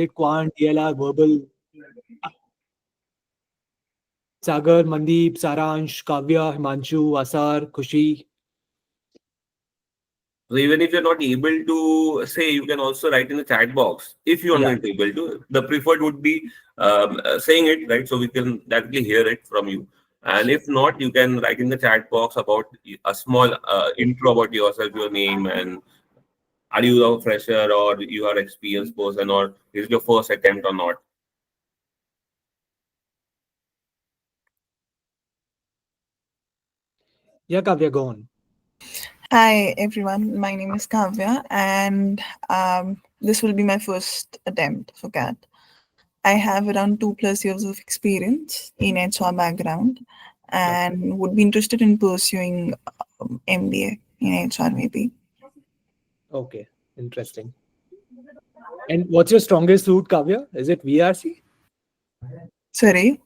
it Quant, DLR, Verbal, Sagar, Mandeep, Saransh, Kavya, Himanshu, Asar, Khushi? So even if you're not able to say, you can also write in the chat box. If you are Yeah. not able to, the preferred would be saying it, right? So we can directly hear it from you. And if not, you can write in the chat box about a small intro about yourself, your name, and are you a fresher or you are experienced person, or is it your first attempt or not? Yeah, Kavya, go on. Hi everyone, my name is Kavya, and this will be my first attempt for CAT. I have around 2+ years of experience in HR background and would be interested in pursuing MBA in HR maybe. Okay, interesting. And what's your strongest suit, Kavya? Is it VRC? Sorry.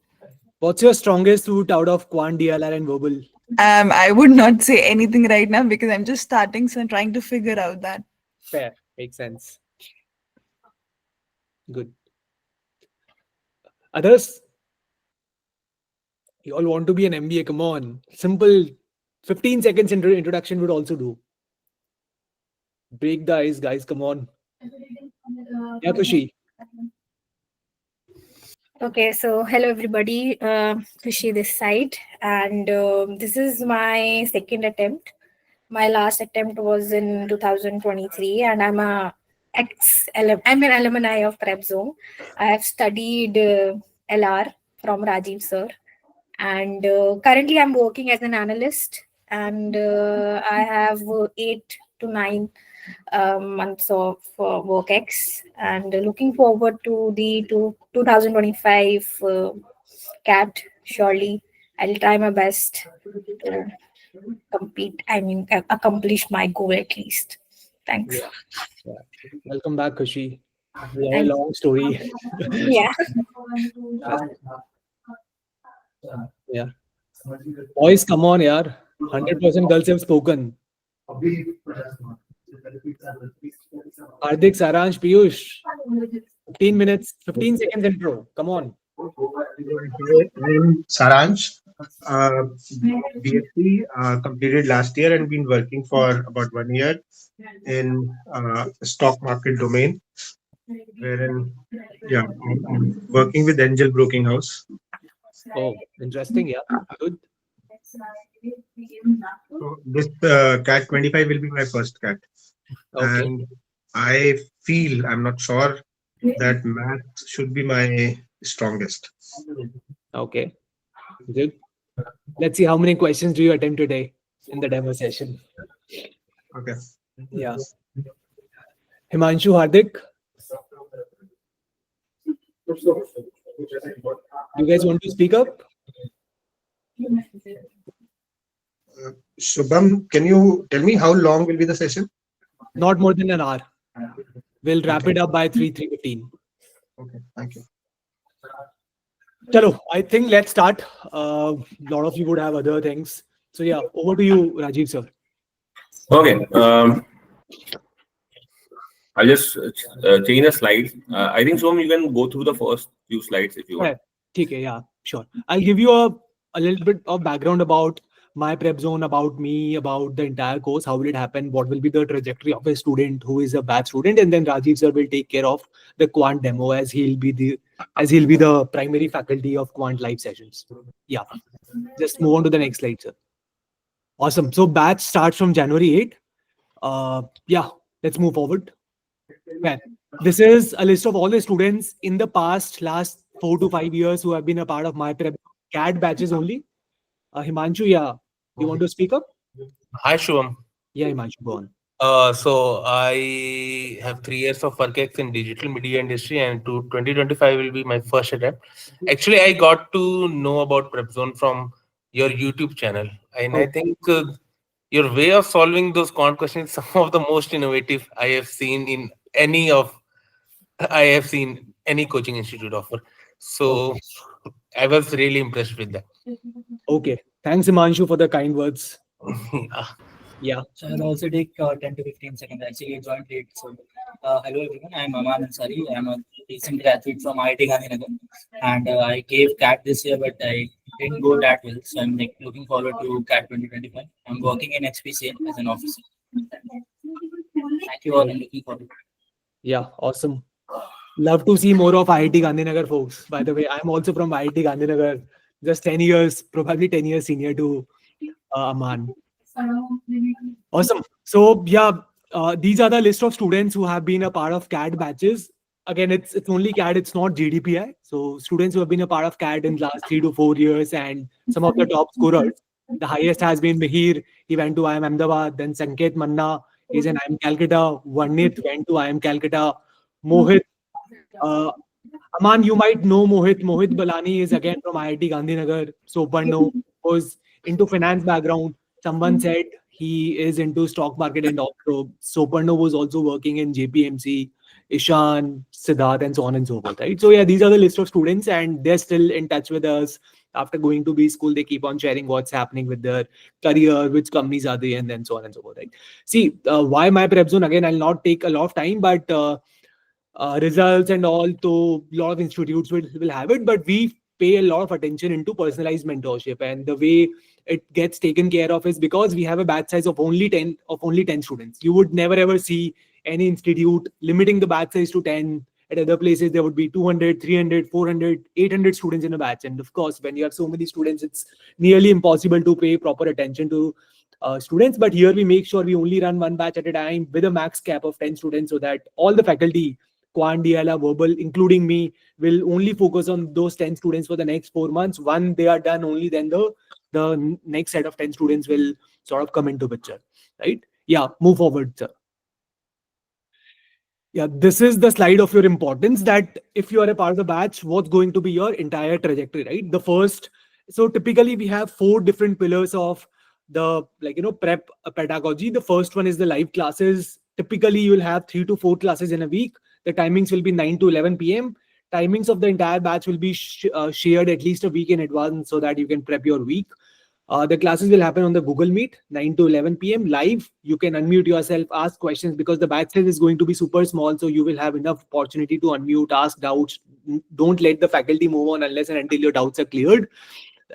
What's your strongest suit out of Quant, DLR, and Verbal? I would not say anything right now because I'm just starting, so I'm trying to figure out that. Fair, makes sense. Good. Others, you all want to be an MBA? Come on, simple. 15 seconds introduction would also do. Break the ice, guys. Come on. Yeah, Kushi. Okay, so hello everybody, Kushi this side, and this is my second attempt. My last attempt was in 2023, and I'm I'm an alumni of PrepZone. I have studied LR from Rajiv sir, and currently I'm working as an analyst, and I have 8 to 9 months of WorkX, and looking forward to the 2025 CAT. Surely, I'll try my best to accomplish my goal at least. Thanks. Yeah. Yeah. Welcome back, Kushi. We have a Thank you. long story. Yeah. Yeah. Boys, come on, yaar. 100% girls have spoken. Hardik, Saransh, Piyush. 15 minutes, 15 seconds intro. Come on. I'm Saransh, uh, BSc, completed last year and been working for about 1 year in stock market domain, wherein I'm working with Angel Broking House. Oh, interesting. Yeah. Good. So this CAT 25 will be my first CAT, Okay. and I feel, I'm not sure, that math should be my strongest. Okay. Good. Let's see how many questions do you attempt today in the demo session. Okay. Yeah. Himanshu, Hardik, you guys want to speak up? Shubham, can you tell me how long will be the session? Not more than an hour. We'll wrap Okay. it up by 3:15. Okay, thank you. Chalo, I think let's start. A lot of you would have other things. So yeah, over to you, Rajiv sir. Okay. I'll just change the slides. I think, Shom, you can go through the first few slides if you want. Okay, yeah, sure. I'll give you a little bit of background about my prep zone, about me, about the entire course, how will it happen, what will be the trajectory of a student who is a batch student, and then Rajiv sir will take care of the quant demo as he'll be the primary faculty of quant live sessions. Yeah, just move on to the next slide, sir. Awesome. So batch starts from January 8. Yeah, let's move forward. Okay. This is a list of all the students in the last 4 to 5 years who have been a part of my prep CAD batches only. Himanshu, yeah, you want to speak up? Hi, Shubham. Yeah, Himanshu, go on. So I have 3 years of work ex in digital media industry, and to 2025 will be my first attempt. Actually, I got to know about PrepZone from your YouTube channel, and I think your way of solving those quant questions is some of the most innovative I have seen in any coaching institute offer. So I was really impressed with that. Okay. Thanks, Himanshu, for the kind words. Yeah. Yeah. So I'll also take 10 to 15 seconds. Actually, I joined late. So, hello everyone. I'm Aman Ansari. I'm a recent graduate from IIT Gandhinagar, and I gave CAT this year, but I didn't go that well. So I'm like looking forward to CAT 2025. I'm working in HPCN as an officer. Thank you all. I'm looking forward. Yeah, awesome. Love to see more of IIT Gandhinagar folks. By the way, I'm also from IIT Gandhinagar, just 10 years, probably 10 years senior to Aman. Awesome. So yeah, these are the list of students who have been a part of CAD batches. Again, it's only CAD, it's not GDPI. So students who have been a part of CAD in last 3 to 4 years, and some of the top scorers. The highest has been Mihir. He went to IIM Ahmedabad. Then Sanket Manna, he's in IIM Calcutta. Vanit went to IIM Calcutta. Mohit. Uh, Aman, you might know Mohit. Mohit Balani is again from IIT Gandhinagar. Soparno was into finance background. Someone said he is into stock market and also Soparno was also working in JPMC, Ishan, Siddharth, and so on and so forth. Right. So yeah, these are the list of students, and they're still in touch with us. After going to B school, they keep on sharing what's happening with their career, which companies are they, and then so on and so forth. Right. See, why my prep zone? Again, I'll not take a lot of time, but results and all, so a lot of institutes will have it, but we pay a lot of attention into personalized mentorship, and the way it gets taken care of is because we have a batch size of only 10 students. You would never ever see any institute limiting the batch size to 10. At other places there would be 200, 300, 400, 800 students in a batch, and of course when you have so many students, it's nearly impossible to pay proper attention to students. But here we make sure we only run one batch at a time with a max cap of 10 students, so that all the faculty, quant, DLR, verbal, including me, will only focus on those 10 students for the next 4 months. When they are done, only then the next set of 10 students will sort of come into picture, right? Yeah, move forward, sir. Yeah, this is the slide of your importance, that if you are a part of the batch, what's going to be your entire trajectory, right? The first, so typically we have 4 different pillars of the prep pedagogy. The first one is the live classes. Typically you will have 3 to 4 classes in a week. The timings will be 9 to 11 p.m. Timings of the entire batch will be shared at least a week in advance, so that you can prep your week. The classes will happen on the Google Meet, 9 to 11 p.m. live. You can unmute yourself, ask questions, because the batch size is going to be super small. So you will have enough opportunity to unmute, ask doubts. Don't let the faculty move on unless and until your doubts are cleared,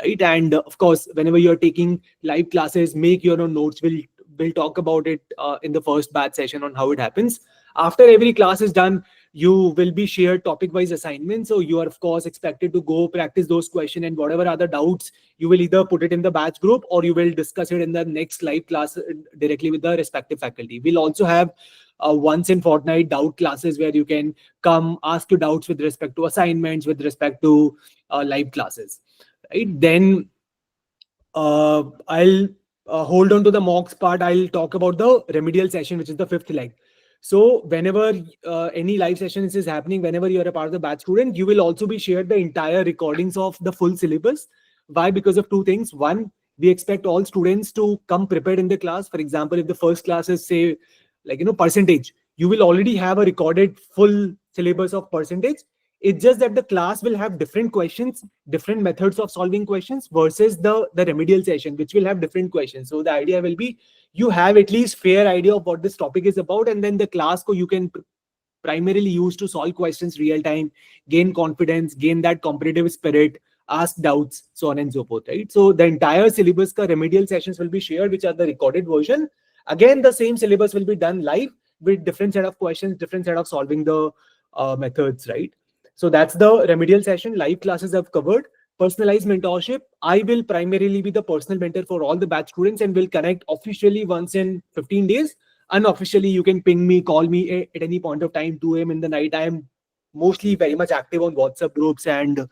right? And of course, whenever you're taking live classes, make your own notes. We'll talk about it in the first batch session on how it happens. After every class is done, you will be shared topic-wise assignments. So you are, of course, expected to go practice those questions, and whatever other doubts, you will either put it in the batch group or you will discuss it in the next live class directly with the respective faculty. We'll also have once in fortnight doubt classes where you can come ask your doubts with respect to assignments, with respect to live classes, right? Then I'll hold on to the mocks part. I'll talk about the remedial session, which is the 5th leg. So whenever any live sessions is happening, whenever you're a part of the batch student, you will also be shared the entire recordings of the full syllabus. Why? Because of 2 things. One, we expect all students to come prepared in the class. For example, if the first class is, say, percentage, you will already have a recorded full syllabus of percentage. It's just that the class will have different questions, different methods of solving questions, versus the remedial session, which will have different questions. So the idea will be, you have at least fair idea of what this topic is about, and then the class you can primarily use to solve questions real time, gain confidence, gain that competitive spirit, ask doubts, so on and so forth, right? So the entire syllabus ka remedial sessions will be shared, which are the recorded version. Again, the same syllabus will be done live with different set of questions, different set of solving the methods, right? So that's the remedial session. Live classes I've covered. Personalized mentorship, I will primarily be the personal mentor for all the batch students, and will connect officially once in 15 days. Unofficially, you can ping me, call me at any point of time, 2 a.m. in the night. I am mostly very much active on WhatsApp groups and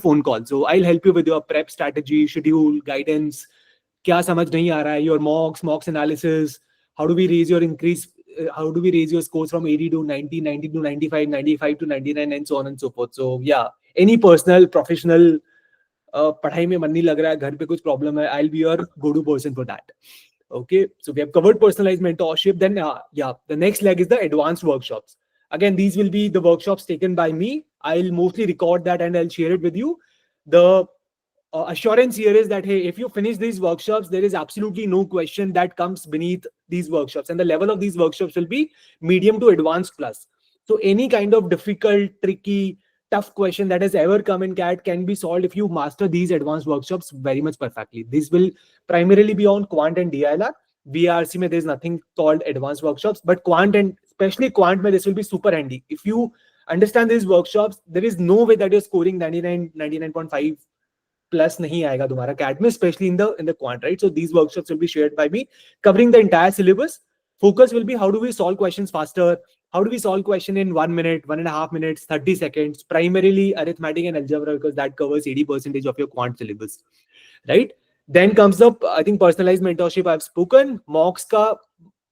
phone calls. So I'll help you with your prep strategy, schedule, guidance. Kya samajh nahi aa raha hai, your mocks analysis. How do we raise your scores from 80 to 90, 90 to 95, 95 to 99, and so on and so forth. So yeah, any personal, professional, पढ़ाई में मन नहीं लग रहा है, घर पे कुछ प्रॉब्लम है, I'll be your go-to person for that. Okay, so we have covered personalized mentorship. Then the next leg is the advanced workshops. Again, these will be the workshops taken by me. I'll mostly record that and I'll share it with you. The assurance here is that, hey, if you finish these workshops, there is absolutely no question that comes beneath these workshops, and the level of these workshops will be medium to advanced plus. So any kind of difficult, tricky, tough question that has ever come in CAT can be solved if you master these advanced workshops very much perfectly. These will primarily be on quant and DILR. VRC mein there's nothing called advanced workshops, but quant and especially quant mein this will be super handy. If you understand these workshops, there is no way that you're scoring 99.5 plus nahi aayega tumhara CAT mein, especially in the quant, right? So these workshops will be shared by me, covering the entire syllabus. Focus will be how do we solve questions faster, how do we solve question in 1 minute, 1.5 minutes, 30 seconds, primarily arithmetic and algebra, because that covers 80% of your quant syllabus, right? Then comes up, I think, personalized mentorship. I've spoken. Mocks ka,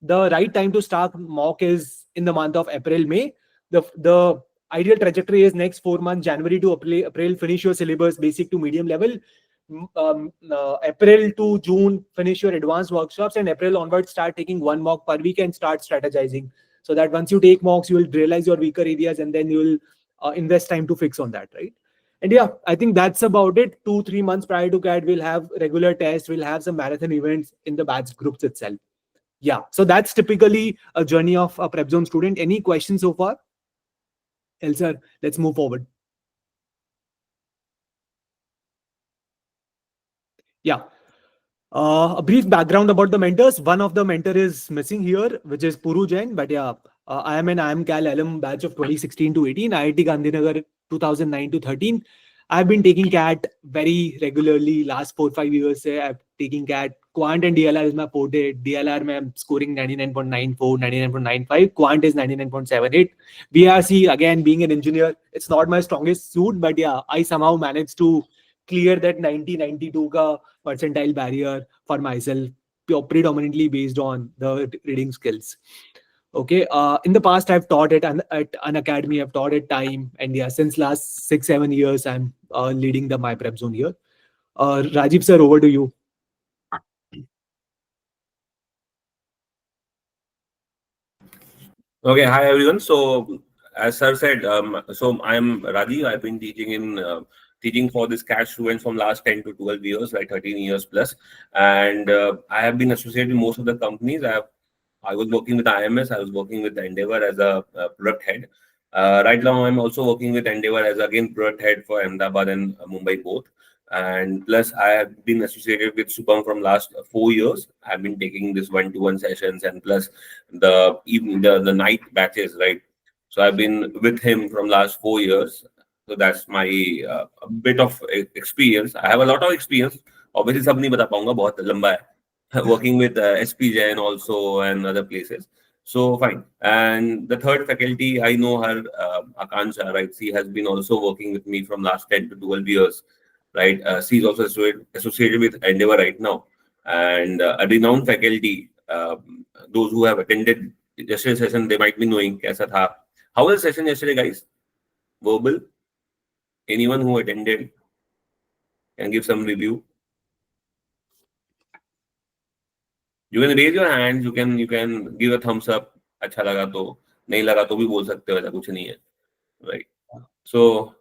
the right time to start mock is in the month of April, May. The ideal trajectory is next 4 months, January to April, finish your syllabus, basic to medium level. April to June, finish your advanced workshops, and April onwards, start taking 1 mock per week and start strategizing. So that once you take mocks, you will realize your weaker areas, and then you will invest time to fix on that, right? And yeah, I think that's about it. 2-3 months prior to CAT, we'll have regular tests, we'll have some marathon events in the batch groups itself. Yeah, so that's typically a journey of a PrepZone student. Any questions so far? Elsa, let's move forward. Yeah. A brief background about the mentors. One of the mentor is missing here, which is Puru Jain. But yeah, I am an IIM Cal alum batch of 2016 to 18, IIT Gandhinagar 2009 to 13. I've been taking CAT very regularly last 4-5 years. I've taking CAT. Quant and DLR is my forte. DLR I'm scoring 99.94, 99.95. Quant is 99.78. VRC, again, being an engineer, it's not my strongest suit, but yeah, I somehow managed to clear that 90-92 ka percentile barrier for myself, predominantly based on the reading skills. Okay. In the past, I've taught at an academy, I've taught at time, and yeah, since last 6-7 years, I'm leading the My Prep Zone here. Rajiv sir, over to you. Okay, hi everyone. So as sir said, so I'm Rajiv. I've been teaching for this CAT students from last 10 to 12 years, like 13 years plus, and I have been associated with most of the companies. I was working with IMS. I was working with Endeavor as a product head. Right now, I'm also working with Endeavor as again product head for Ahmedabad and Mumbai both. And plus, I have been associated with Supam from last 4 years. I've been taking this 1-to-1 sessions and plus the night batches, right? So I've been with him from last 4 years. So that's my a bit of experience. I have a lot of experience. Obviously, सब नहीं बता पाऊंगा, बहुत लंबा है. Working with SP Jain also and other places. So fine. And the third faculty, I know her, Akansha, right? She has been also working with me from last 10 to 12 years, right? She's also associated with Endeavor right now. And a renowned faculty, those who have attended yesterday's session, they might be knowing kaisa tha. How was the session yesterday, guys? Verbal? Anyone who attended can give some review. You can raise your hands. You can give a thumbs up. अच्छा लगा तो, नहीं लगा तो भी बोल सकते हो, ऐसा कुछ नहीं है, right? So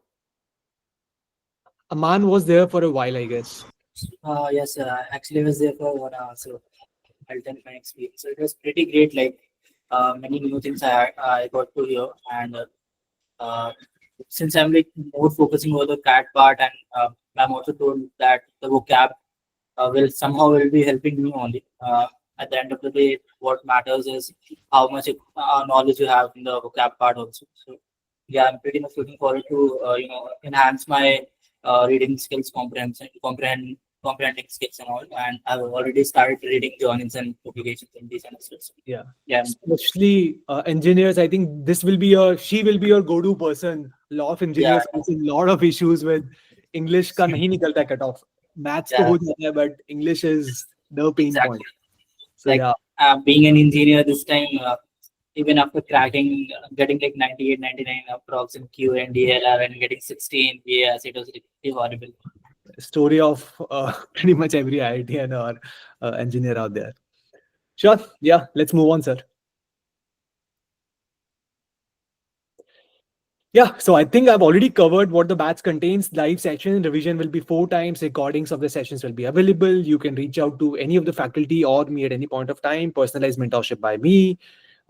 Aman was there for a while, I guess. Yes, actually I was there for 1 hour, so I'll tell my experience. So it was pretty great. Like many new things I got to hear, and since I'm like more focusing on the CAT part, and I'm also told that the vocab will be helping me only. At the end of the day, what matters is how much knowledge you have in the vocab part also. So yeah, I'm pretty much looking forward to enhance my reading skills, comprehending skills and all. And I've already started reading journals and publications in these semesters. Yeah. Yeah. Especially engineers, I think she will be your go-to person. A lot of engineers face a lot of issues with English का नहीं निकलता cut off. Maths तो हो जाता है, but English is the pain point. So like, being an engineer this time, even after cracking, getting like 98, 99 approx in Q and DLR and getting 16 VAS, it was really horrible. Story of pretty much every IIT or engineer out there. Sure. Yeah, let's move on, sir. Yeah, so I think I've already covered what the batch contains. Live session revision will be 4 times. Recordings of the sessions will be available. You can reach out to any of the faculty or me at any point of time. Personalized mentorship by me.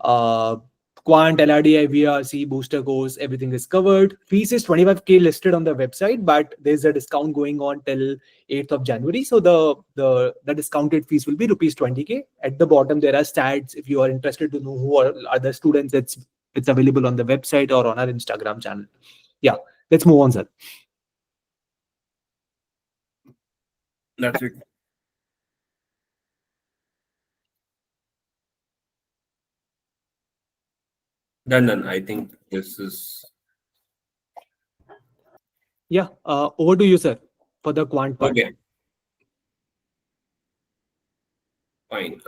Uh, Quant, LRDI, VRC, booster course, everything is covered. Fees is 25K listed on the website, but there's a discount going on till 8th of January. So the discounted fees will be rupees 20K. At the bottom, there are stats. If you are interested to know who are the students, it's available on the website or on our Instagram channel. Yeah, let's move on, sir. That's it. Done. I think this is Yeah, over to you, sir, for the quant part. okay. Fine.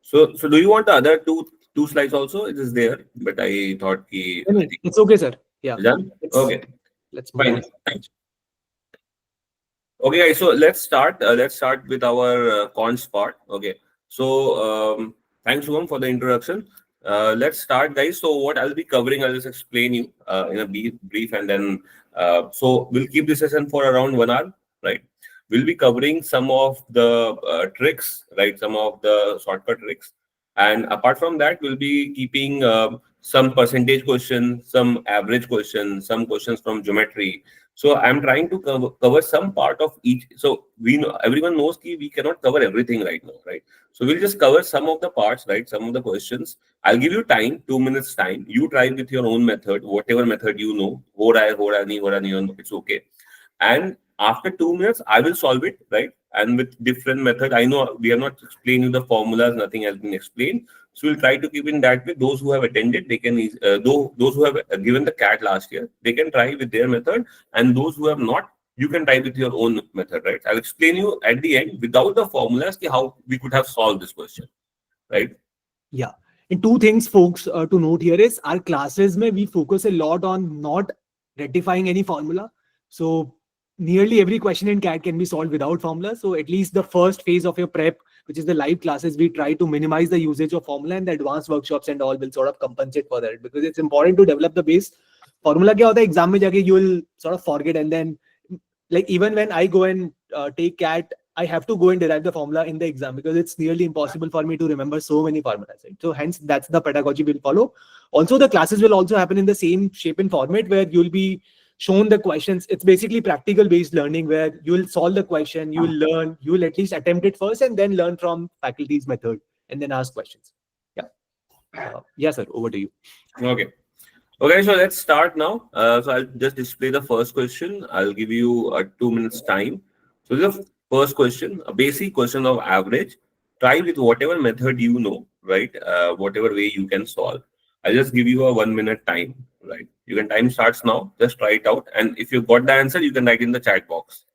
So do you want the other two slides also? It is there, but I thought I think It's okay, sir. Yeah, done. Okay, let's move fine. on. Thanks. Okay, guys. So let's start. Let's start with our cons part. Okay. So thanks, Shubham, for the introduction. Let's start, guys. So what I'll be covering, I'll just explain you in a brief, and then so we'll keep this session for around 1 hour, right? We'll be covering some of the tricks, right? Some of the shortcut tricks, and apart from that, we'll be keeping some percentage questions, some average questions, some questions from geometry. So I'm trying to cover some part of each. So we know everyone knows that we cannot cover everything right now, right? So we'll just cover some of the parts, right? Some of the questions. I'll give you time, 2 minutes time. You try with your own method, whatever method you know. It's okay. And after 2 minutes, I will solve it, right? And with different method. I know we have not explained you the formulas, nothing has been explained. So we'll try to keep in that way. Those who have attended, they can, those who have given the CAT last year, they can try with their method. And those who have not, you can try with your own method, right? I'll explain you at the end without the formulas how we could have solved this question, right? Yeah. And two things, folks, to note here is our classes may we focus a lot on not rectifying any formula. So nearly every question in CAT can be solved without formula. So at least the first phase of your prep, which is the live classes, we try to minimize the usage of formula, and the advanced workshops and all will sort of compensate for that, because it's important to develop the base. Formula kya hota hai, exam mein jaake you will sort of forget, and then like even when I go and take CAT, I have to go and derive the formula in the exam, because it's nearly impossible for me to remember so many formulas. Right? So hence that's the pedagogy we'll follow. Also, the classes will also happen in the same shape and format where you'll be shown the questions. It's basically practical based learning where you'll solve the question, you'll learn, you'll at least attempt it first and then learn from faculty's method and then ask questions. Yeah. Yes, sir. Over to you. Okay. Okay, so let's start now. So I'll just display the first question. I'll give you 2 minutes time. So the first question, a basic question of average. Try with whatever method you know, right? Whatever way you can solve. I'll just give you a 1 minute time, right? You can time starts now. Just try it out, and if you got the answer, you can write in the chat box.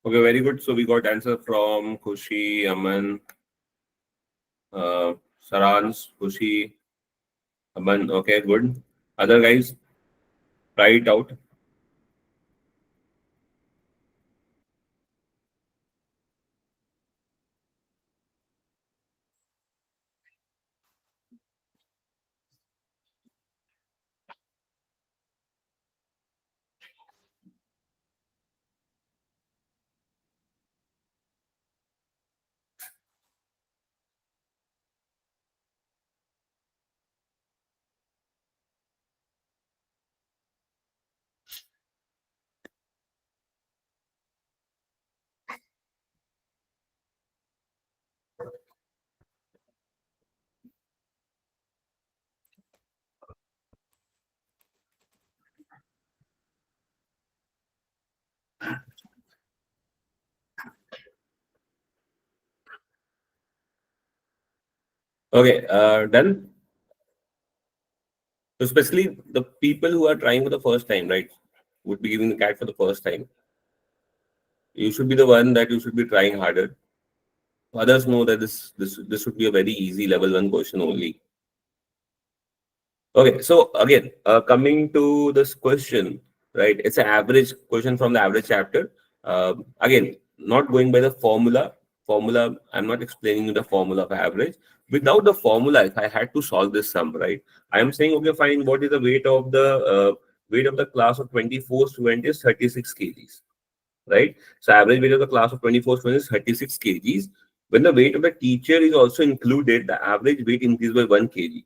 Okay, very good. So we got answer from Khushi, Aman, Sarans, Khushi, Aman. Okay, good. Other guys, try it out. Okay, done. So especially the people who are trying for the first time, right, would be giving the CAT for the first time. You should be the one that you should be trying harder. Others know that this should be a very easy level one question only. Okay, so again, coming to this question, right? It's an average question from the average chapter. Again, not going by the formula. Formula, I'm not explaining you the formula of average. Without the formula, if I had to solve this sum, right? I am saying, okay, fine. What is the weight of the class of 24 students is 36 kgs, right? So average weight of the class of 24 students is 36 kgs. When the weight of the teacher is also included, the average weight increases by 1 kg.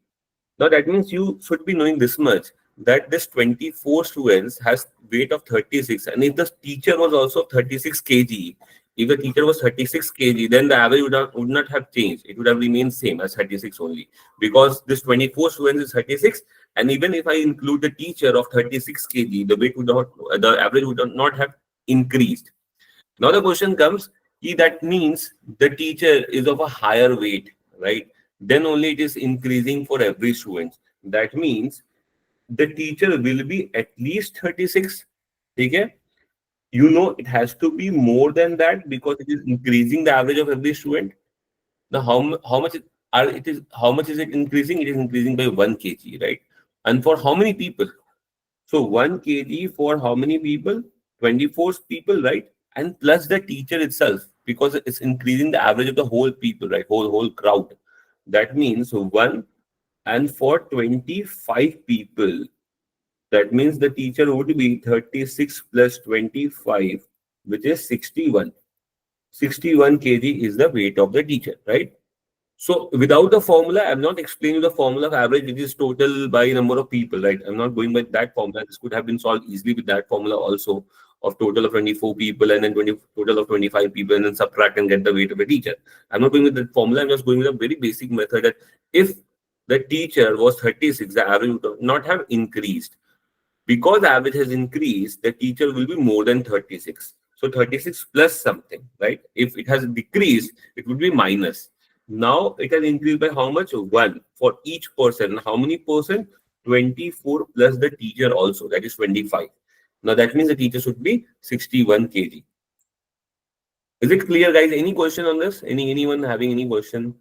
Now that means you should be knowing this much, that this 24 students has weight of 36, and if the teacher was also 36 kg, if the teacher was 36 kg, then the average would not have changed. It would have remained same as 36 only, because this 24 students is 36, and even if I include the teacher of 36 kg, the weight would not, the average would not have increased. Now the question comes, that means the teacher is of a higher weight, right? Then only it is increasing for every student. That means the teacher will be at least 36. Okay? You know it has to be more than that because it is increasing the average of every student. Now how much how much is it increasing? It is increasing by 1 kg, right? And for how many people? So 1 kg for how many people? 24 people, right? And plus the teacher itself, because it's increasing the average of the whole people, right? Whole crowd. That means 1, and for 25 people, that means the teacher would be 36 plus 25, which is 61. 61 kg is the weight of the teacher, right? So without the formula, I'm not explaining the formula of average, which is total by number of people, right? I'm not going by that formula. This could have been solved easily with that formula also, of total of 24 people and then total of 25 people, and then subtract and get the weight of a teacher. I'm not going with that formula. I'm just going with a very basic method that if the teacher was 36, the average would not have increased. Because the average has increased, the teacher will be more than 36. So 36 plus something, right? If it has decreased, it would be minus. Now it has increased by how much? 1 for each person. How many person? 24 plus the teacher also, that is 25. Now that means the teacher should be 61 kg. Is it clear, guys? Any question on this? Anyone having any question?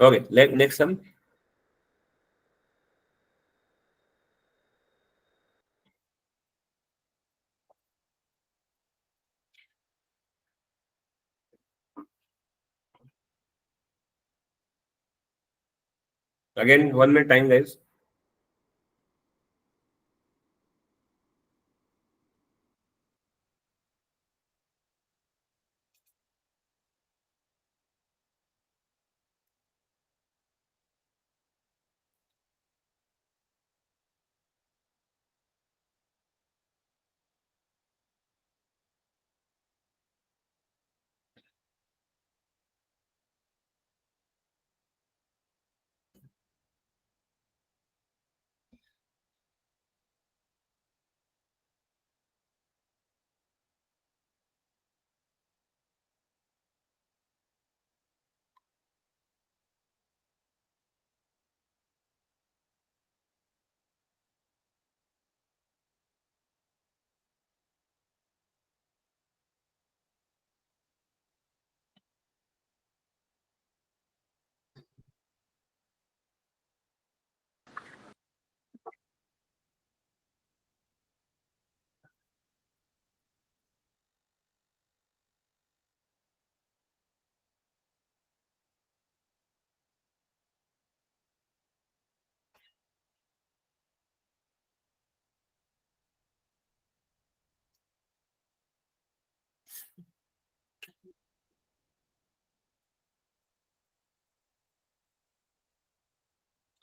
Okay, next sum. Again, 1 minute time, guys.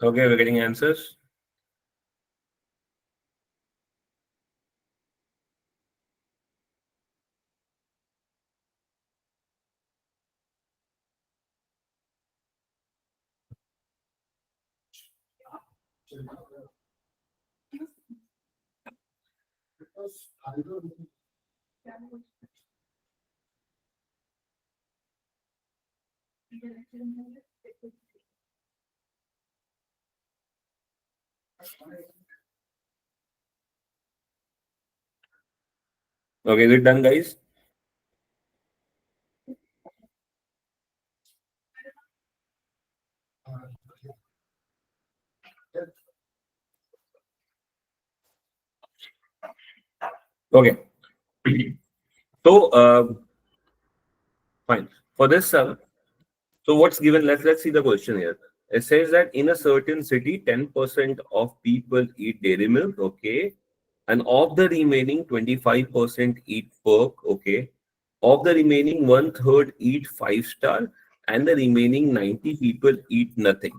Okay, we're getting answers. Okay, is it done, guys? Okay. So, fine. For this, so what's given? Let's see the question here. It says that in a certain city, 10% of people eat dairy milk, okay, and of the remaining 25% eat pork, okay. Of the remaining one third eat five-star, and the remaining 90 people eat nothing.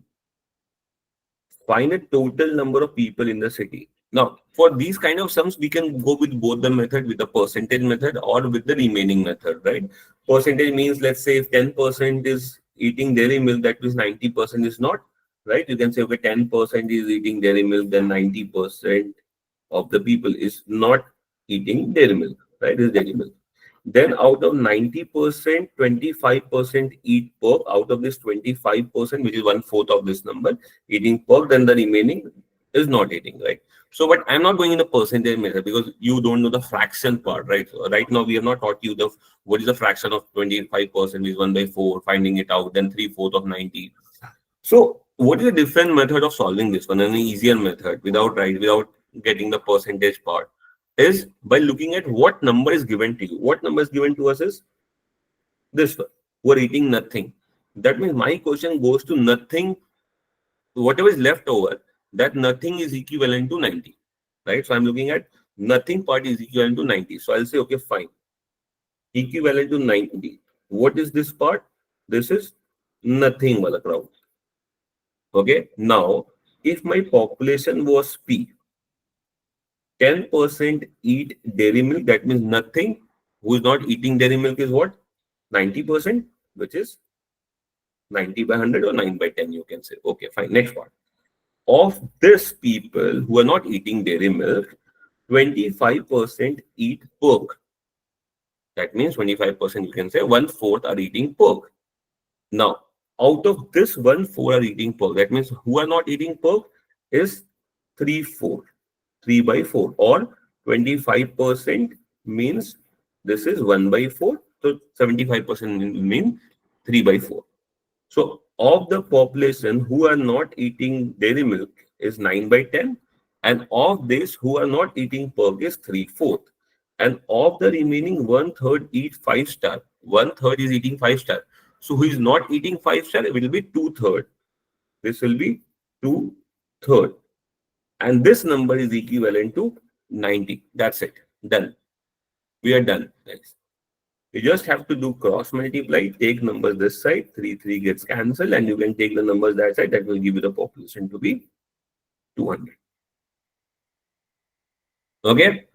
Find a total number of people in the city. Now, for these kind of sums, we can go with both the method, with the percentage method or with the remaining method, right? Percentage means, let's say if 10% is eating dairy milk, that means 90% is not, right? You can say, okay, 10% is eating dairy milk, then 90% of the people is not eating dairy milk, right? Is dairy milk. Then out of 90%, 25% eat pork. Out of this 25%, which is one fourth of this number, eating pork, then the remaining is not eating, right? So, but I'm not going in the percentage method because you don't know the fraction part, right? So right now, we have not taught you the what is the fraction of 25% is 1/4, finding it out, then 3/4 of 90. So, what is a different method of solving this one? An easier method without getting the percentage part is by looking at what number is given to you. What number is given to us is this one. We're eating nothing. That means my question goes to nothing. Whatever is left over, that nothing is equivalent to 90, right? So I'm looking at nothing part is equivalent to 90. So I'll say, okay, fine. Equivalent to 90. What is this part? This is nothing, wala crowd. Okay. Now, if my population was P, 10% eat dairy milk, that means nothing. Who is not eating dairy milk is what? 90%, which is 90 by 100 or 9 by 10, you can say. Okay, fine. Next part. Of this people who are not eating dairy milk, 25% eat pork. That means 25%, you can say one fourth are eating pork. Now, out of this one fourth are eating pork. That means who are not eating pork is 3/4. 3 by 4 or 25% means this is 1 by 4. So 75% mean 3 by 4. So of the population who are not eating dairy milk is 9 by 10, and of this who are not eating pork is 3/4. And of the remaining one third eat five-star. One third is eating five-star. So who is not eating five-star, it will be two-third. This will be two-third. And this number is equivalent to 90. That's it. Done. We are done, guys. You just have to do cross multiply, take numbers this side, 3 gets cancelled, and you can take the numbers that side. That will give you the population to be 200. Okay?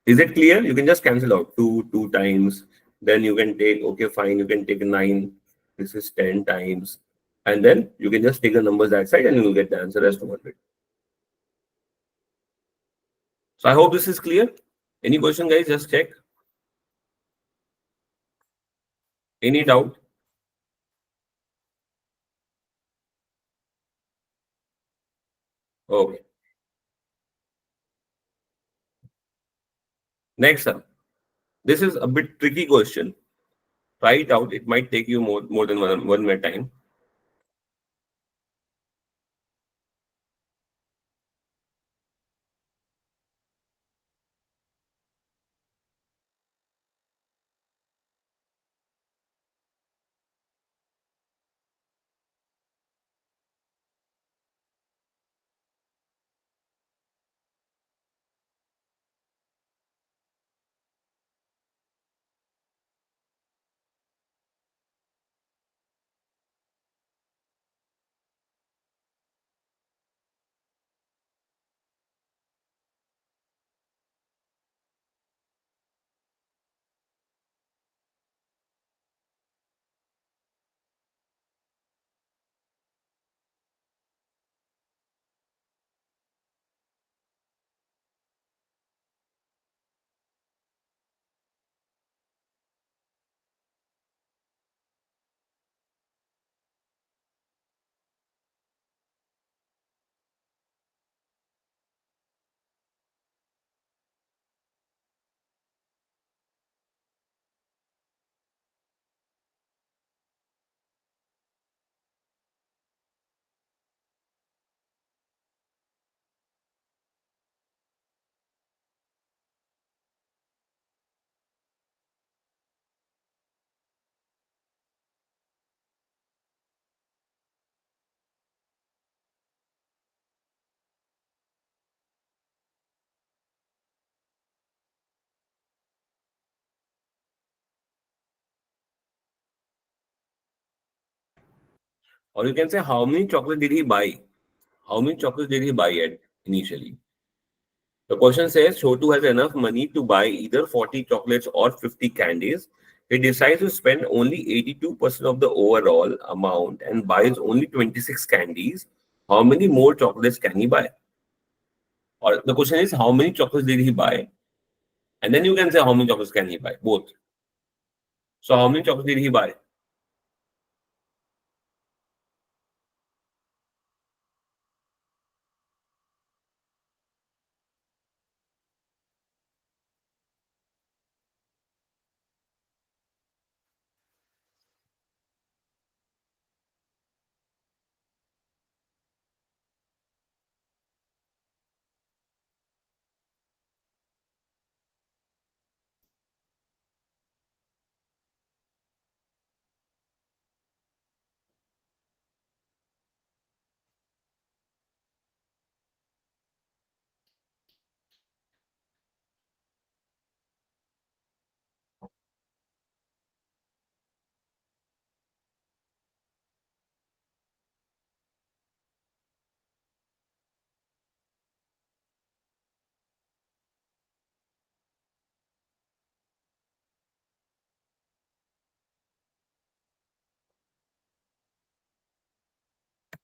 Is it clear? You can just cancel out 2 times. Then you can take, okay, fine, you can take 9. This is 10 times. And then you can just take the numbers that side and you will get the answer as 200. So I hope this is clear. Any question, guys? Just check. Any doubt? Okay. Next up. This is a bit tricky question. Try it out. It might take you more than one minute time. Or you can say how many chocolates did he buy? How many chocolates did he buy at initially? The question says Chotu has enough money to buy either 40 chocolates or 50 candies. He decides to spend only 82% of the overall amount and buys only 26 candies. How many more chocolates can he buy? Or the question is how many chocolates did he buy? And then you can say how many chocolates can he buy? Both. So how many chocolates did he buy?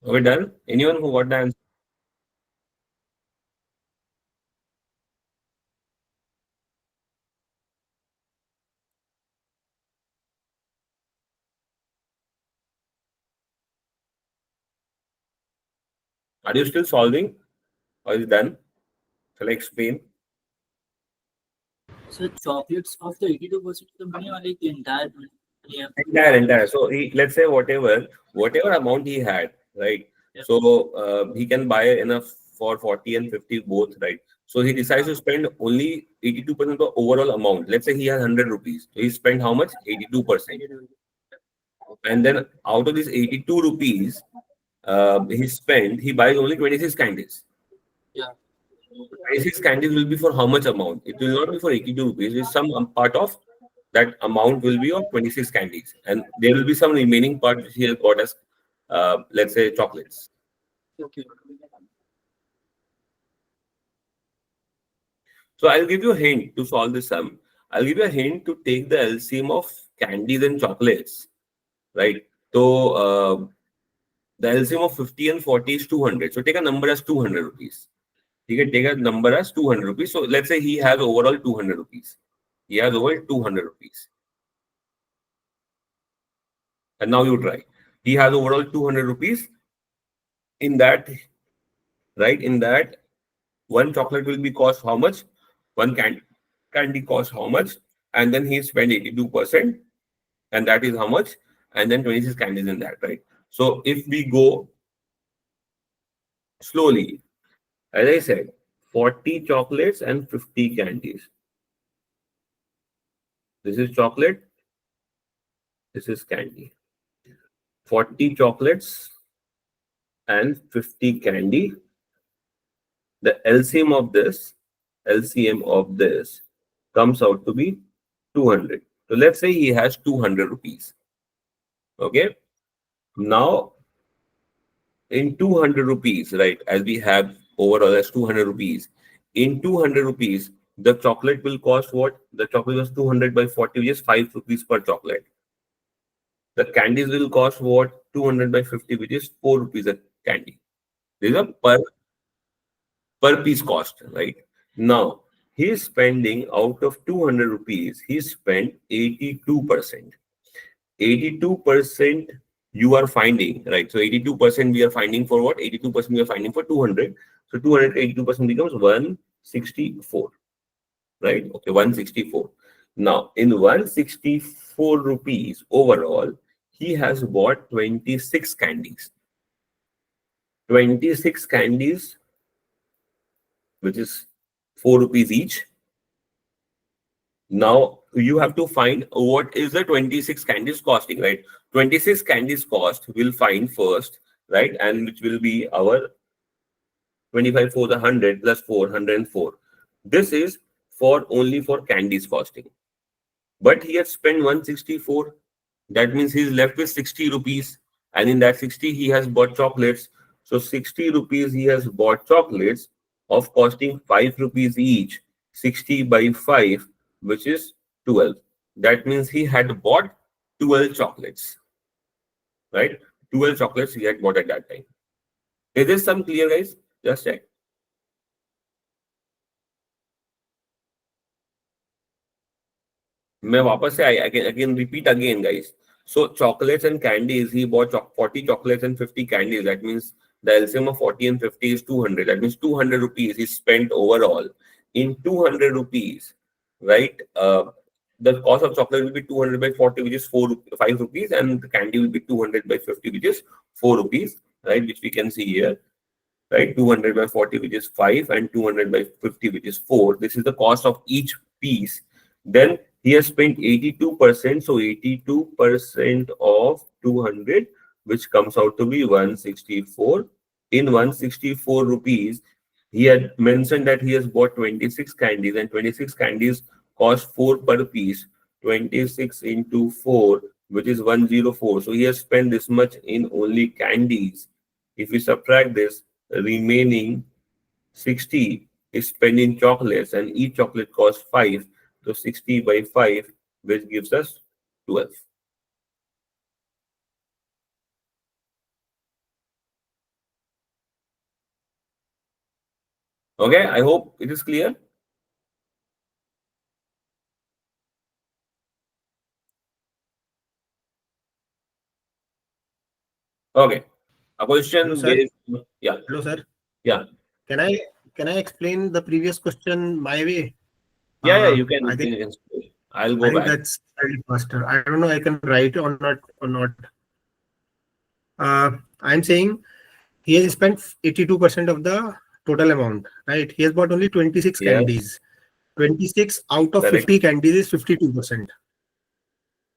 Are we done? Anyone who got the answer? Are you still solving? Or is it done? Shall I explain? So chocolates of the 82% of the money or like the entire money? Yeah. Entire. So he, let's say whatever amount he had, right? Yeah. So he can buy enough for 40 and 50 both, right? So he decides to spend only 82% of the overall amount. Let's say he has 100 rupees. So he spent how much? 82%. And then out of this 82 rupees he buys only 26 candies. Yeah. 26 candies will be for how much amount? It will not be for 82 rupees. It's some part of that amount will be of 26 candies. And there will be some remaining part which he has got as, let's say, chocolates. Okay. So I'll give you a hint to solve this sum. I'll give you a hint to take the LCM of candies and chocolates, right? So the LCM of 50 and 40 is 200. So take a number as 200 rupees. He can take a number as 200 rupees. So let's say he has overall 200 rupees. He has over 200 rupees. And now you try. He has overall 200 rupees. In that, right? In that, one chocolate will be cost how much? One candy cost how much? And then he spent 82%. And that is how much? And then 26 candies in that, right? So if we go slowly, as I said, 40 chocolates and 50 candies. This is chocolate. This is candy. 40 chocolates and 50 candy. The LCM of this comes out to be 200. So let's say he has 200 rupees. Okay. Now, in 200 rupees, right, as we have overall as 200 rupees, in 200 rupees, the chocolate will cost what? The chocolate was 200 by 40, which is 5 rupees per chocolate. The candies will cost what? 200 by 50, which is 4 rupees a candy. This is a per piece cost, right? Now, he is spending out of 200 rupees, he spent 82%. 82% you are finding, right? So 82% we are finding for what? 82% we are finding for 200. So 200, 82% becomes 164, right? Okay, 164. Now, in 164 rupees overall, he has bought 26 candies. 26 candies, which is 4 rupees each. Now you have to find what is the 26 candies costing, right? 26 candies cost we'll find first, right? And which will be our 25 for the 100 plus 404. This is for only for candies costing. But he has spent 164. That means he's left with 60 rupees and in that 60 he has bought chocolates. So 60 rupees he has bought chocolates of costing 5 rupees each. 60 by 5, which is 12. That means he had bought 12 chocolates, right? 12 chocolates he had bought at that time. Is this some clear, guys? Just check. मैं वापस से I can repeat again, guys. So chocolates and candies, he bought 40 chocolates and 50 candies. That means the LCM of 40 and 50 is 200. That means 200 rupees he spent overall. In 200 rupees, right? The cost of chocolate will be 200 by 40, which is 5 rupees, and the candy will be 200 by 50, which is 4 rupees, right? Which we can see here, right? 200 by 40, which is 5, and 200 by 50, which is 4. This is the cost of each piece. Then he has spent 82%. So 82% of 200, which comes out to be 164. In 164 rupees, he had mentioned that he has bought 26 candies, and 26 candies cost 4 per piece. 26 into 4, which is 104. So he has spent this much in only candies. If we subtract this, remaining 60 is spent in chocolates, and each chocolate costs 5. So 60 by 5, which gives us 12. Okay, I hope it is clear. Okay. A question. Hello, sir. Yeah. Hello, sir. Yeah. Can I explain the previous question my way? Yeah, you can. I think I'll I go think back. that's slightly faster. I don't know I can write or not. I'm saying he has spent 82% of the total amount, right? He has bought only 26 Yeah. candies. 26 out of Correct. 50 candies is 52%,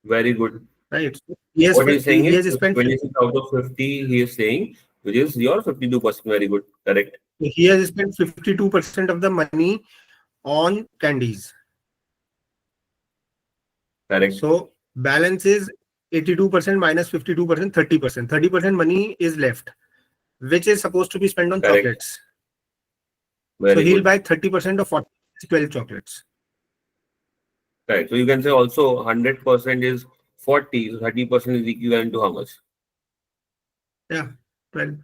Very good. right? What he's saying He is has spent 26 out of 50, he is saying, which is your 52%. Very good. Correct. he has spent 52% of the money on candies. Correct. So balance is 82% minus 52%, 30%. 30% money is left, which is supposed to be spent on Correct. chocolates. Very So he'll good. buy 30% of 40, 12 chocolates. Right. So you can say also 100% is 40, so 30% is equivalent to how much? Yeah, 12.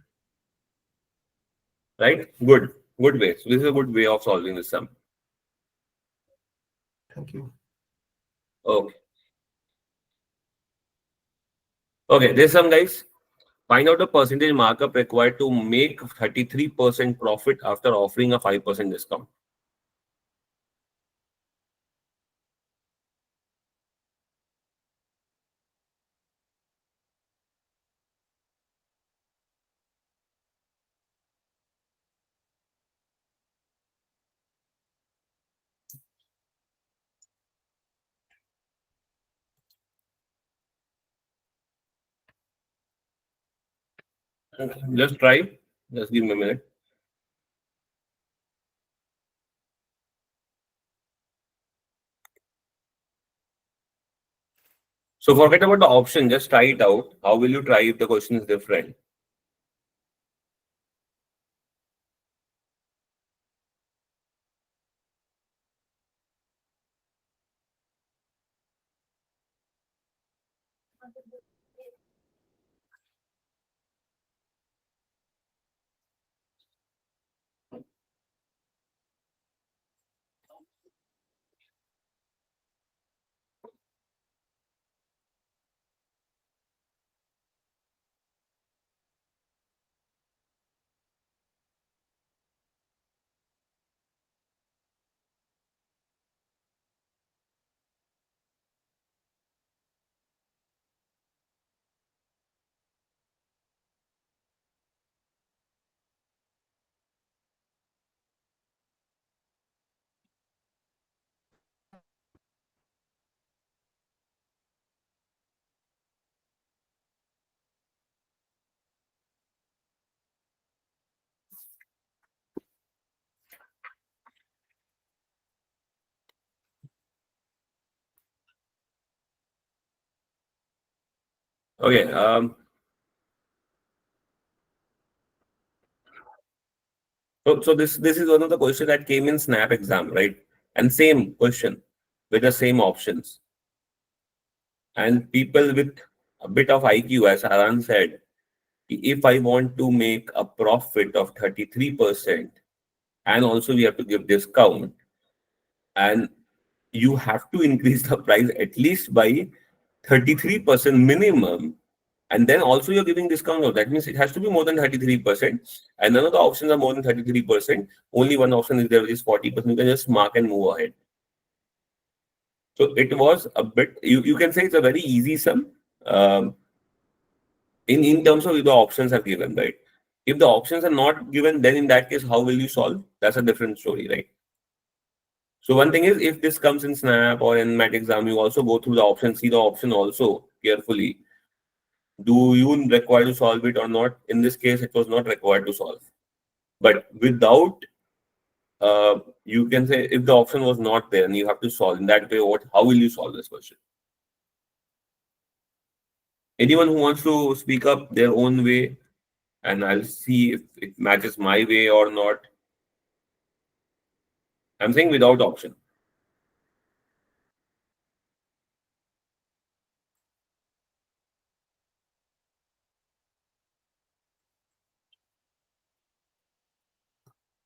Right? Good. Good way. So this is a good way of solving this sum. Thank you. Okay. Okay, there's some, guys. Find out the percentage markup required to make 33% profit after offering a 5% discount. Just try. Just give me a minute. So forget about the option. Just try it out. How will you try if the question is different? Okay. So this is one of the questions that came in Snap exam, right? And same question with the same options. And people with a bit of IQ, as Aran said, if I want to make a profit of 33%, and also we have to give discount, and you have to increase the price at least by 33% minimum, and then also you're giving discount. That means it has to be more than 33%, and none of the options are more than 33%. Only one option is there, which is 40%. You can just mark and move ahead. So it was a bit, you can say it's a very easy sum. In terms of if the options are given, right? If the options are not given, then in that case, how will you solve? That's a different story, right? So one thing is, if this comes in Snap or in Mat exam, you also go through the option, see the option also carefully. Do you require to solve it or not? In this case, it was not required to solve. But without, you can say if the option was not there and you have to solve in that way, how will you solve this question? Anyone who wants to speak up their own way, and I'll see if it matches my way or not. I'm saying without option.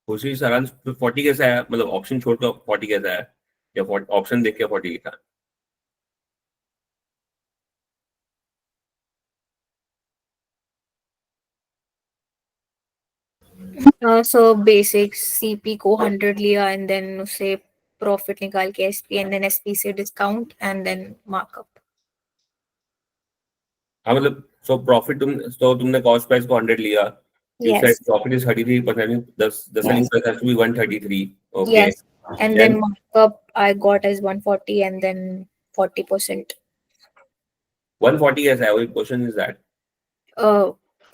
कोशिश सारांश 40 कैसा है, मतलब option छोड़ के 40 कैसा है, या ऑप्शन देख के 40 लिखा? So basics CP को 100 लिया and then उसे profit निकाल के SP and then SP से discount and then markup. हाँ मतलब so profit तुमने cost price को 100 लिया. You Yes. said profit is 33%. The selling price has to be 133. Okay. Yes. And then markup I got as 140 and then 40%. 140 कैसा है? What question is that?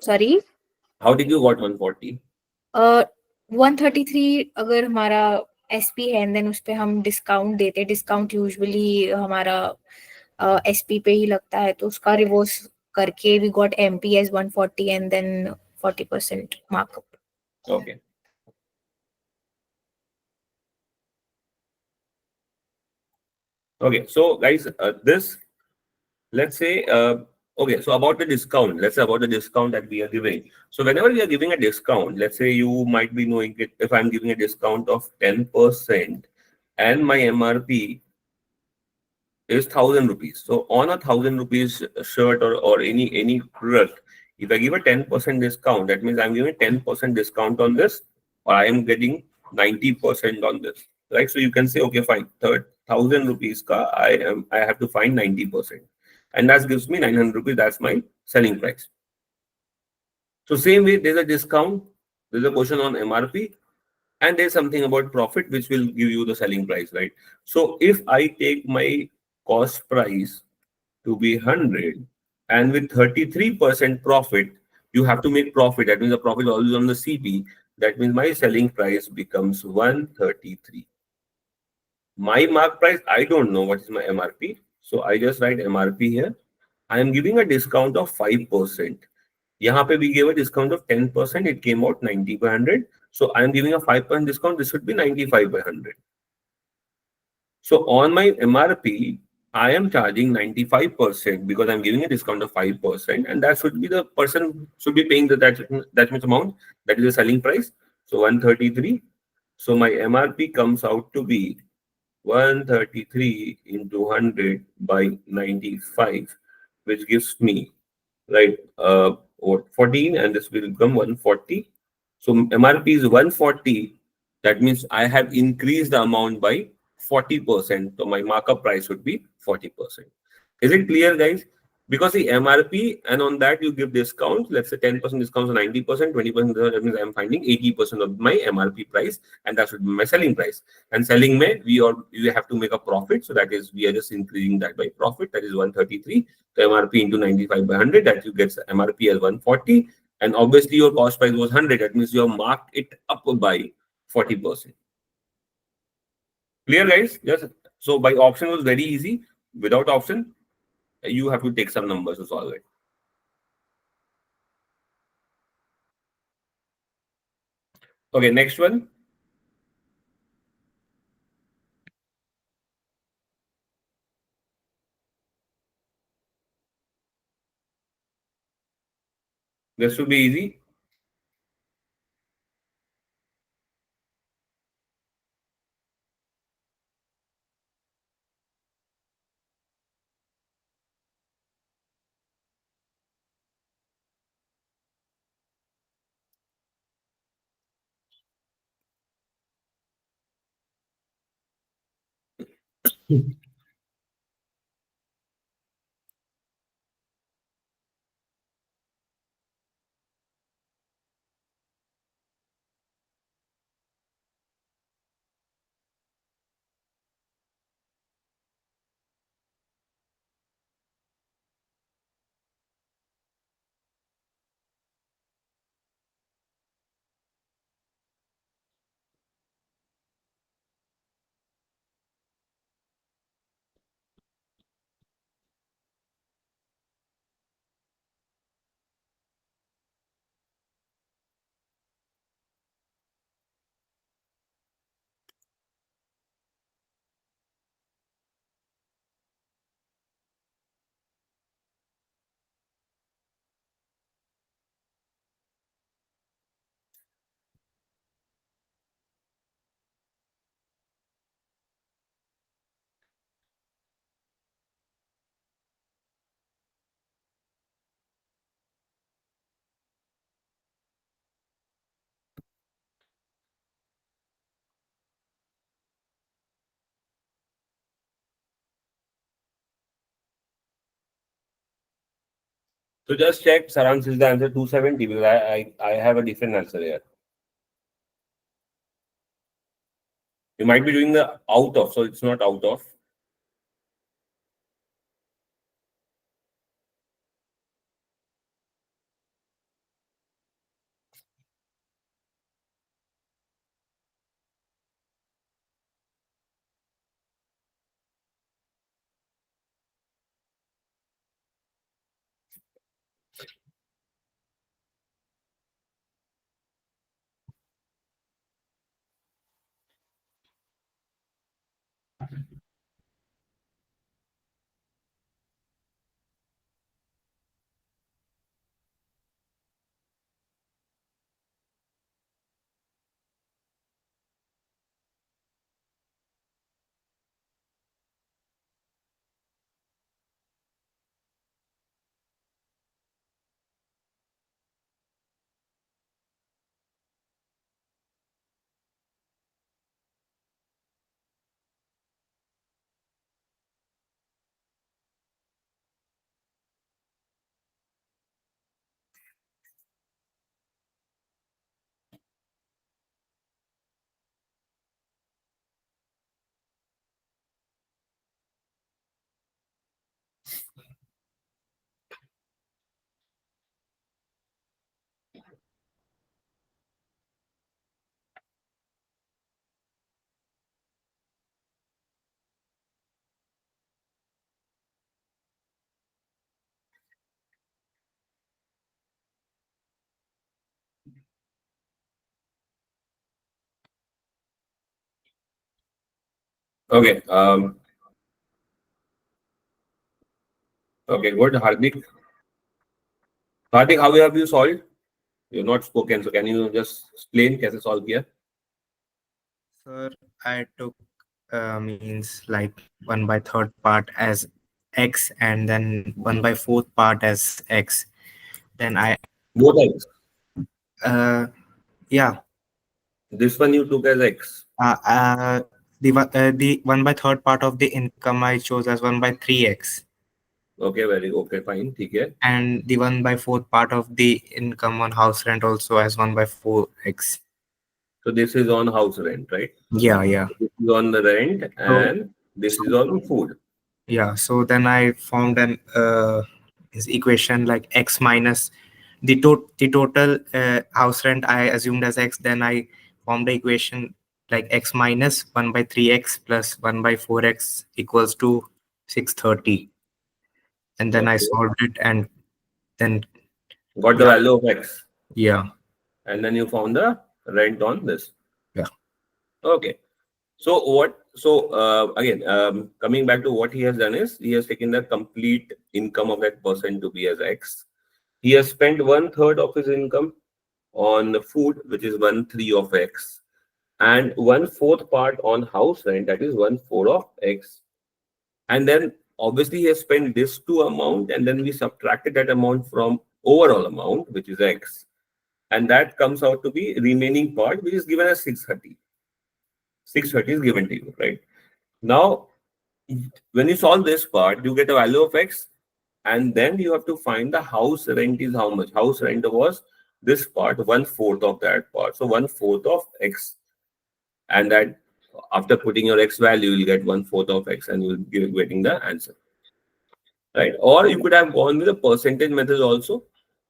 Sorry. How did you got 140? 133 अगर हमारा SP है and then उस पे हम discount देते, discount usually हमारा SP पे ही लगता है, तो उसका रिवर्स करके we got MP as 140 and then 40% markup. Okay. Okay, so guys, this, let's say, okay, so about the discount, let's say about the discount that we are giving. So whenever we are giving a discount, let's say you might be knowing it, if I'm giving a discount of 10% and my MRP is 1,000 rupees. So on a 1,000 rupees shirt or any product, if I give a 10% discount, that means I'm giving 10% discount on this, or I am getting 90% on this, right? So you can say, okay, fine, 1,000 rupees ka I have to find 90%, and that gives me 900 rupees. That's my selling price. So same way, there's a discount, there's a question on MRP, and there's something about profit which will give you the selling price, right? So if I take my cost price to be 100 and with 33% profit, you have to make profit. That means the profit always on the CP. That means my selling price becomes 133. My mark price, I don't know what is my MRP. So I just write MRP here. I am giving a discount of 5%. यहाँ पे we gave a discount of 10%. It came out 90 by 100. So I am giving a 5% discount. This should be 95 by 100. So on my MRP, I am charging 95% because I'm giving a discount of 5%, and that should be the person should be paying that much amount. That is the selling price. So 133. So my MRP comes out to be 133 into 100 by 95, which gives me, right, 14, and this will become 140. So MRP is 140. That means I have increased the amount by 40%. So my markup price would be 40%. Is it clear, guys? Because the MRP, and on that you give discount, let's say 10% discount on 90%, 20%, that means I'm finding 80% of my MRP price, and that should be my selling price. And selling may, you have to make a profit. So that is, we are just increasing that by profit. That is 133. The MRP into 95 by 100, that you get MRP as 140. And obviously your cost price was 100. That means you have marked it up by 40%. Clear, guys? Yes. So by option was very easy. Without option, you have to take some numbers to solve it. Okay, next one. This should be easy. So just check Saransh is the answer 270 because I have a different answer here. You might be doing the out of, so it's not out of. Okay. Okay, good. Hardik. Hardik, how have you solved? You're not spoken, so can you just explain कैसे solve किया? Sir, I took means like 1/3 part as x and then 1/4 part as x. Then I Both x. uh yeah This one you took as x. the 1/3 part of the income I chose as 1/3x, Okay, very okay, fine. ठीक है. and the 1/4 part of the income on house rent also as 1/4x. So this is on house rent, right? Yeah. This is on the rent and this is on food. Yeah, so then I formed an this equation like x minus the total house rent I assumed as x. Then I formed the equation like x minus 1/3x plus 1/4x equals to 630. And then I Okay. solved it and then Got the yeah, value of x. yeah. And then you found the rent on this. Yeah. Okay. So again, coming back to what he has done is he has taken the complete income of that person to be as X. He has spent 1/3 of his income on food, which is 1/3 of X, and 1/4 part on house rent, that is 1/4 of X. And then obviously he has spent this two amount, and then we subtracted that amount from overall amount, which is X. And that comes out to be remaining part, which is given as 630. 630 is given to you, right? Now, when you solve this part, you get a value of X, and then you have to find the house rent is how much. House rent was this part, 1/4 of that part. So 1/4 of X. And that after putting your X value, you'll get 1/4 of X and you'll be getting the answer. Right? Or you could have gone with the percentage method also.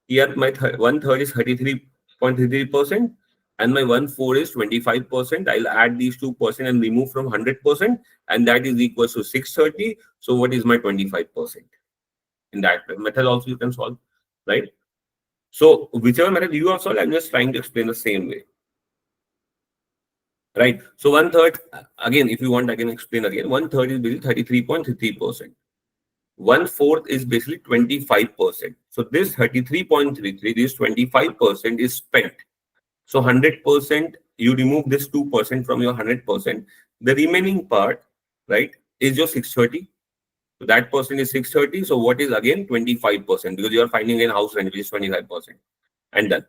Here, my 1/3 is 33.33%, and my 1/4 is 25%. I'll add these 2% and remove from 100%, and that is equal to 630. So, what is my 25%? In that method, also you can solve, right? So, whichever method you have solved, I'm just trying to explain the same way. Right? So, 1/3, again, if you want, I can explain again. 1/3 is basically 33.33%. 1/4 is basically 25%. So this 33.33, this 25% is spent. So 100%, you remove this 2% from your 100%. The remaining part, right, is your 630. So that percent is 630. So what is again 25%? Because you are finding in house rent, which is 25%. And done.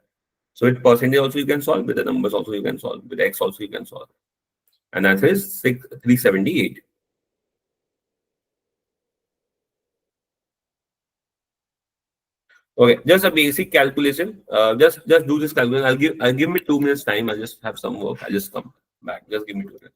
So with percentage also you can solve, with the numbers also you can solve, with X also you can solve. And answer is 378. Okay, just a basic calculation. Just do this calculation. I'll give me 2 minutes time. I'll just have some work. I'll just come back. Just give me 2 minutes.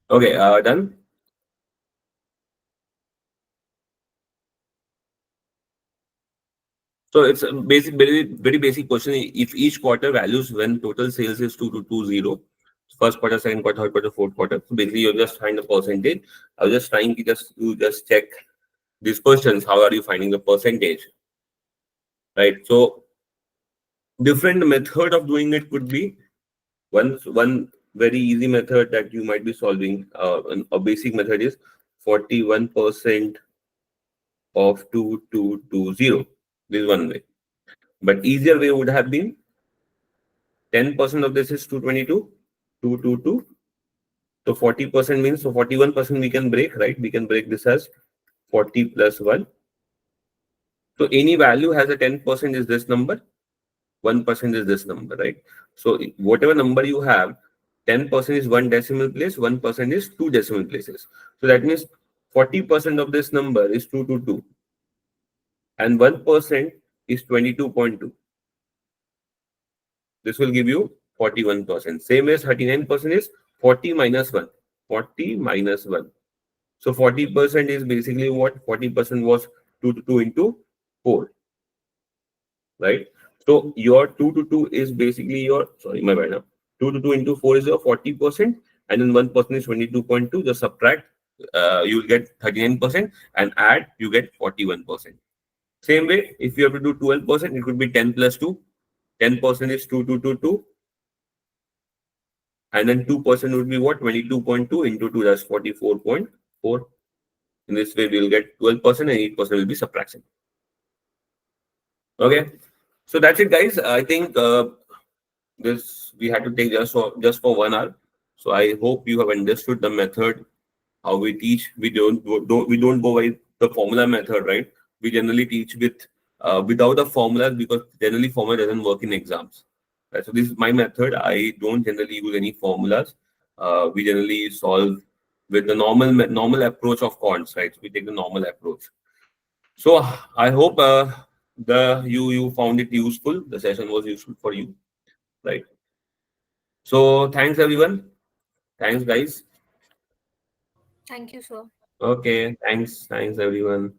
Okay, done. So it's a basic, very basic question. If each quarter values when total sales is 2220, first quarter, second quarter, third quarter, fourth quarter. So basically, you just find the percentage. I was just trying to just check these questions. How are you finding the percentage? Right. So different method of doing it could be one very easy method that you might be solving. A basic method is 41% of 2220. This is one way. But easier way would have been 10% of this is 222, 222. So 40% means, so 41% we can break, right? We can break this as 40 plus 1. So any value has a 10% is this number, 1% is this number, right? So whatever number you have, 10% is one decimal place, 1% is two decimal places. So that means 40% of this number is 222 and 1% is 22.2. This will give you 41%. Same as 39% is 40 minus 1. 40 minus 1. So 40% is basically what? 40% was 2 to 2 into 4. Right? So your 2 to 2 is basically your, sorry, my bad now. 2 to 2 into 4 is your 40%, and then 1% is 22.2. Just subtract, you will get 39%, and add, you get 41%. Same way, if you have to do 12%, it could be 10 plus 2. 10% is 2222. And then 2% would be what? 22.2 into 2, that's 44.4. In this way, we will get 12% and 8% will be subtraction. Okay. So that's it, guys. I think this we had to take just for 1 hour. So I hope you have understood the method, how we teach. We don't go by the formula method, right? We generally teach without the formulas, because generally formula doesn't work in exams. Right? So this is my method. I don't generally use any formulas. We generally solve with the normal approach of quants, right? So we take the normal approach. So I hope you found it useful. The session was useful for you, right? So thanks everyone. Thanks guys. Thank you, sir. Okay, thanks everyone.